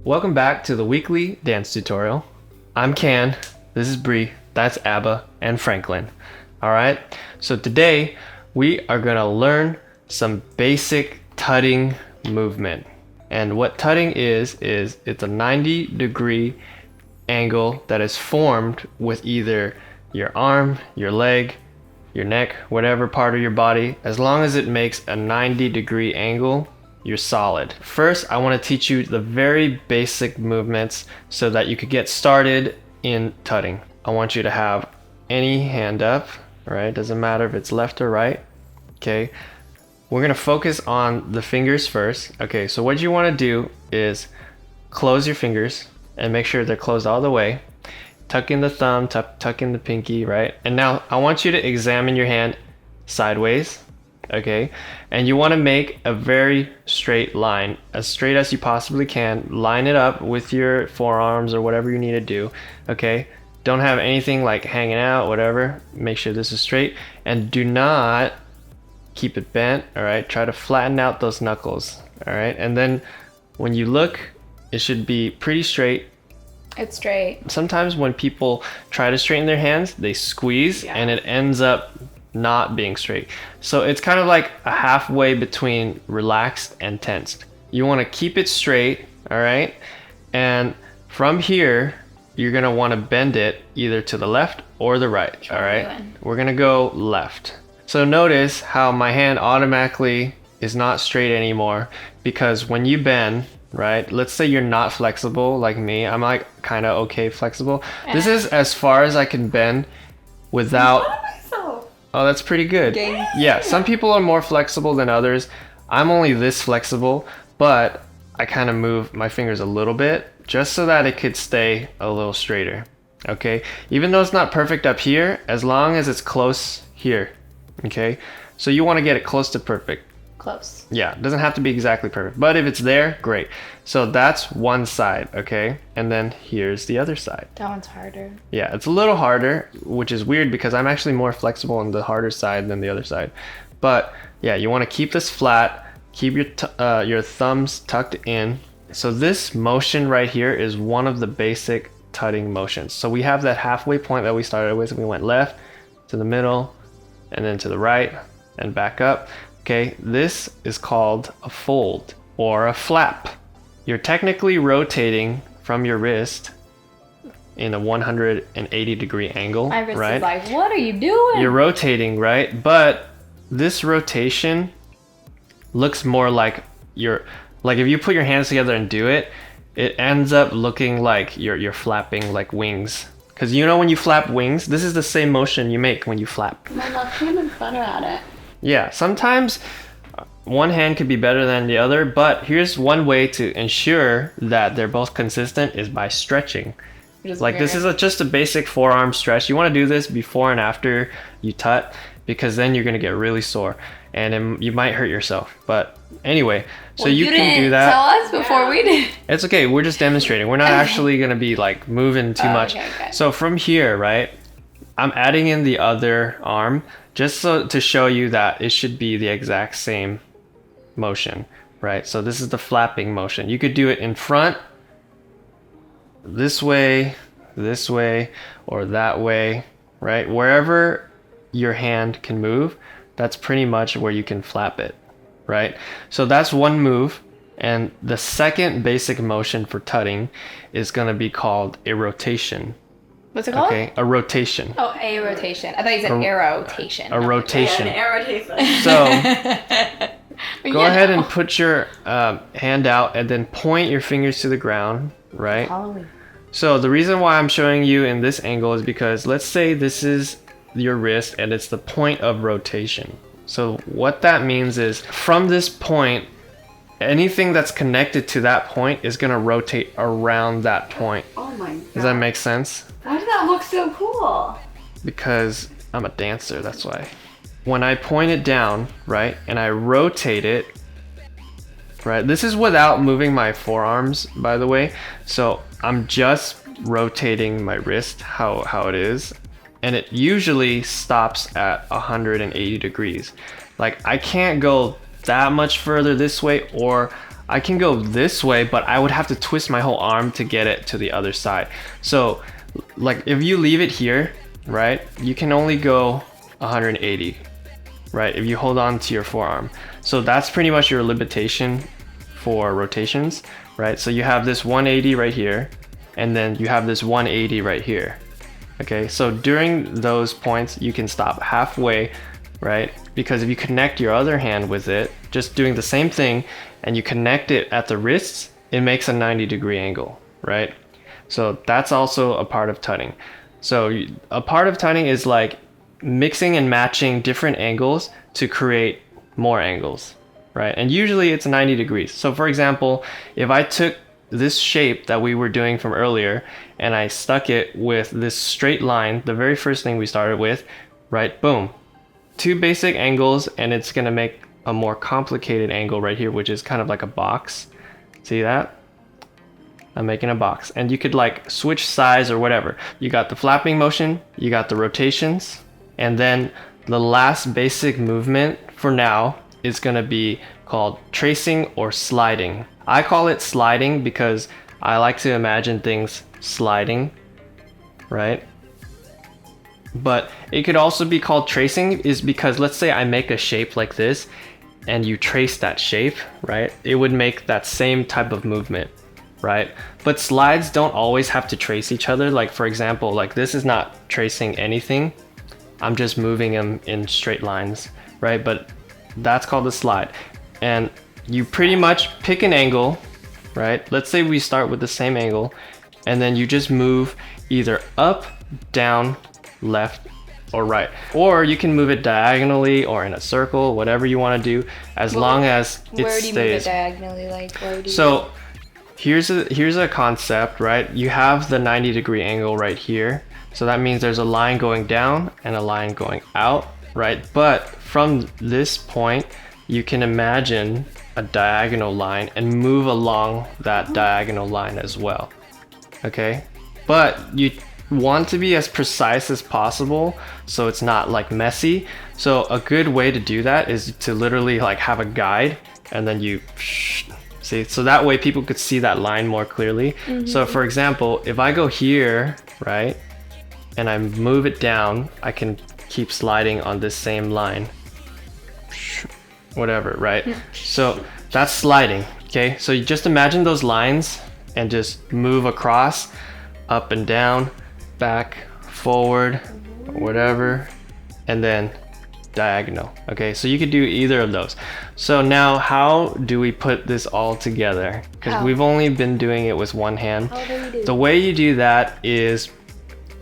Welcome back to the weekly dance tutorial. I'm Can, this is Bree, that's Abba, and Franklin. Alright, so today we are going to learn some basic tutting movement. And what tutting is it's a 90-degree angle that is formed with either your arm, your leg, your neck, whatever part of your body. As long as it makes a 90-degree angle, you're solid. First, I want to teach you the very basic movements so that you could get started in tutting. I want you to have any hand up, right? Doesn't matter if it's left or right. Okay. We're going to focus on the fingers first. Okay, so what you want to do is close your fingers and make sure they're closed all the way. Tuck in the thumb, tuck in the pinky, right? And now I want you to examine your hand sideways. Okay, and you want to make a very straight line, as straight as you possibly can. Line it up with your forearms or whatever you need to do. Okay, don't have anything like hanging out, whatever. Make sure this is straight, and do not keep it bent. All right, try to flatten out those knuckles. All right, and then when you look, it should be pretty straight. It's straight. Sometimes when people try to straighten their hands, they squeeze and it ends up not being straight. So it's kind of like a halfway between relaxed and tensed. You want to keep it straight, all right? And from here, you're going to want to bend it either to the left or the right, all right? We're going to go left. So notice how my hand automatically is not straight anymore, because when you bend, right? Let's say you're not flexible like me. I'm like kind of okay flexible. This is as far as I can bend without... Oh, that's pretty good. Yeah, some people are more flexible than others. I'm only this flexible, but I kind of move my fingers a little bit just so that it could stay a little straighter. Okay, even though it's not perfect up here, as long as it's close here. Okay, so you want to get it close to perfect. Close. Yeah, it doesn't have to be exactly perfect, but if it's there, great. So that's one side, okay? And then here's the other side. That one's harder. Yeah, it's a little harder, which is weird because I'm actually more flexible on the harder side than the other side. But yeah, you want to keep this flat, keep your thumbs tucked in. So this motion right here is one of the basic tutting motions. So we have that halfway point that we started with. We went left to the middle and then to the right and back up. Okay, this is called a fold or a flap. You're technically rotating from your wrist in a 180-degree angle, My wrist right? is like, what are you doing? You're rotating, right? But this rotation looks more like like if you put your hands together and do it, it ends up looking like you're flapping like wings. Because you know when you flap wings, this is the same motion you make when you flap. My left hand is better at it. Yeah, sometimes one hand could be better than the other, but here's one way to ensure that they're both consistent is by stretching. Like this is just a basic forearm stretch. You want to do this before and after you tut, because then you're going to get really sore and you might hurt yourself. But anyway, so you can do that. Tell us before we did. It's okay, we're just demonstrating. We're not actually going to be like moving too much. Okay. So from here, right, I'm adding in the other arm just so to show you that it should be the exact same motion, right? So this is the flapping motion. You could do it in front, this way, or that way, right? Wherever your hand can move, that's pretty much where you can flap it, right? So that's one move. And the second basic motion for tutting is going to be called a rotation. What's it called? Okay, a rotation. Oh, a rotation. I thought you said aerotation. A rotation. Yeah, an aerotation. So go ahead and put your hand out and then point your fingers to the ground, right? Halloween. So the reason why I'm showing you in this angle is because let's say this is your wrist and it's the point of rotation. So what that means is from this point, anything that's connected to that point is going to rotate around that point. Oh my god. Does that make sense? Why does that look so cool? Because I'm a dancer, that's why. When I point it down, right, and I rotate it, right, this is without moving my forearms, by the way. So I'm just rotating my wrist how it is. And it usually stops at 180 degrees. Like I can't go that much further this way, or I can go this way, but I would have to twist my whole arm to get it to the other side. So like if you leave it here, right, you can only go 180, right, if you hold on to your forearm. So that's pretty much your limitation for rotations, right? So you have this 180 right here, and then you have this 180 right here. Okay, so during those points, you can stop halfway, right? Because if you connect your other hand with it, just doing the same thing, and you connect it at the wrists, it makes a 90-degree angle, right? So that's also a part of tutting. So a part of tutting is like mixing and matching different angles to create more angles, right? And usually it's 90 degrees. So for example, if I took this shape that we were doing from earlier and I stuck it with this straight line, the very first thing we started with, right? Boom. Two basic angles, and it's gonna make a more complicated angle right here, which is kind of like a box. See that? I'm making a box, and you could like switch size or whatever. You got the flapping motion, you got the rotations, and then the last basic movement for now is gonna be called tracing or sliding. I call it sliding because I like to imagine things sliding, right? But it could also be called tracing, is because let's say I make a shape like this and you trace that shape, right? It would make that same type of movement, right? But slides don't always have to trace each other. Like for example, like this is not tracing anything. I'm just moving them in straight lines, right? But that's called a slide. And you pretty much pick an angle, right? Let's say we start with the same angle, and then you just move either up, down, left, or right. Or you can move it diagonally or in a circle, whatever you want to do, as long as it Where do you move it stays. diagonally? Like, where do you... So here's a concept, right? You have the 90-degree angle right here. So that means there's a line going down and a line going out, right? But from this point, you can imagine a diagonal line and move along that diagonal line as well. Okay? But you want to be as precise as possible so it's not like messy. So a good way to do that is to literally like have a guide, and then you see, so that way people could see that line more clearly. So for example, if I go here, right, and I move it down, I can keep sliding on this same line, whatever, right? So that's sliding. Okay, so you just imagine those lines and just move across, up and down, back, forward, whatever, and then diagonal. Okay, so you could do either of those. So now how do we put this all together? Because we've only been doing it with one hand. How do you do? The way you do that is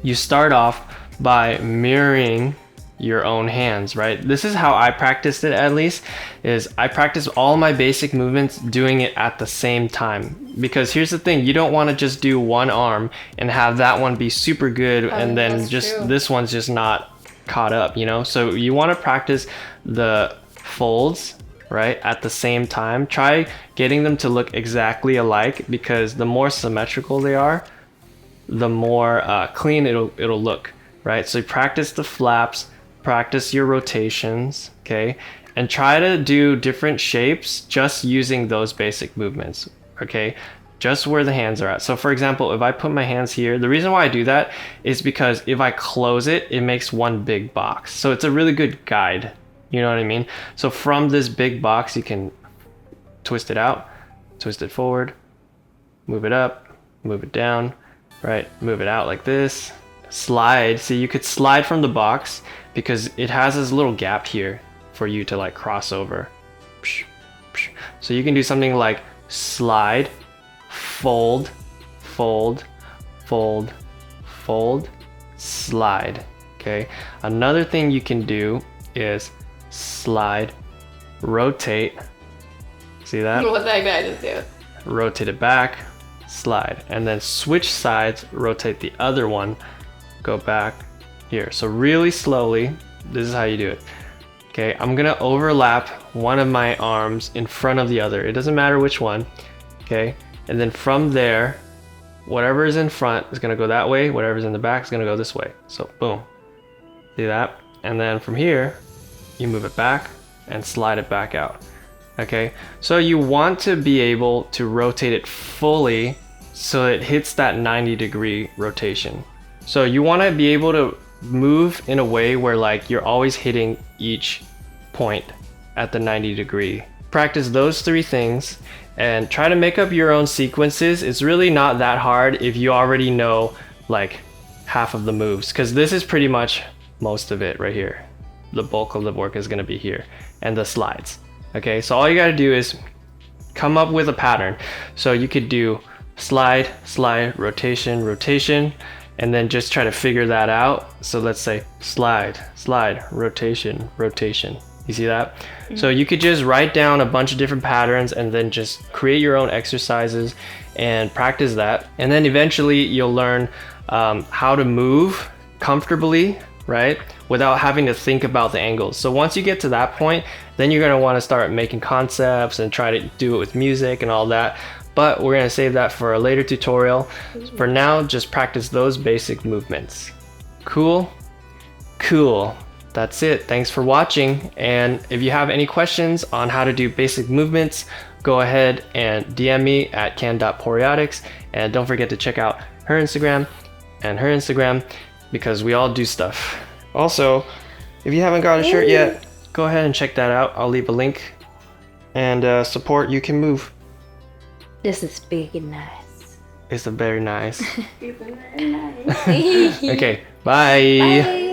you start off by mirroring your own hands, right? This is how I practiced it, at least, is I practice all my basic movements doing it at the same time. Because here's the thing, you don't want to just do one arm and have that one be super good and then that's just true. this one's just not caught up, you know? So you want to practice the folds, right, at the same time. Try getting them to look exactly alike, because the more symmetrical they are, the more clean it'll look, right? So you practice the flaps, practice your rotations, okay? And try to do different shapes just using those basic movements, okay? Just where the hands are at. So for example, if I put my hands here, the reason why I do that is because if I close it, it makes one big box. So it's a really good guide, you know what I mean? So from this big box, you can twist it out, twist it forward, move it up, move it down, right? Move it out like this, slide. See, you could slide from the box because it has this little gap here for you to like cross over. So you can do something like slide, fold, fold, fold, fold, slide. Okay. Another thing you can do is slide, rotate. See that? What the heck did I just do? Rotate it back, slide, and then switch sides, rotate the other one, go back here. So really slowly, this is how you do it. Okay, I'm gonna overlap one of my arms in front of the other. It doesn't matter which one. Okay, and then from there, whatever is in front is gonna go that way, whatever's in the back is gonna go this way. So boom, see that? And then from here, you move it back and slide it back out. Okay, so you want to be able to rotate it fully so it hits that 90-degree rotation. So you want to be able to move in a way where like you're always hitting each point at the 90-degree. Practice those 3 things and try to make up your own sequences. It's really not that hard if you already know like half of the moves, because this is pretty much most of it right here. The bulk of the work is going to be here, and the slides. Okay, so all you got to do is come up with a pattern. So you could do slide, slide, rotation, rotation, and then just try to figure that out. So let's say slide, slide, rotation, rotation. You see that? So you could just write down a bunch of different patterns and then just create your own exercises and practice that. And then eventually you'll learn how to move comfortably, right? Without having to think about the angles. So once you get to that point, then you're gonna wanna start making concepts and try to do it with music and all that. But we're gonna save that for a later tutorial. For now, just practice those basic movements. Cool? Cool. That's it. Thanks for watching. And if you have any questions on how to do basic movements, go ahead and DM me at can.poriotics. And don't forget to check out her Instagram and her Instagram, because we all do stuff. Also, if you haven't got a shirt yet, go ahead and check that out. I'll leave a link. And support You Can Move. This is big and nice. It's a very nice. It's very nice. Okay, bye. Bye.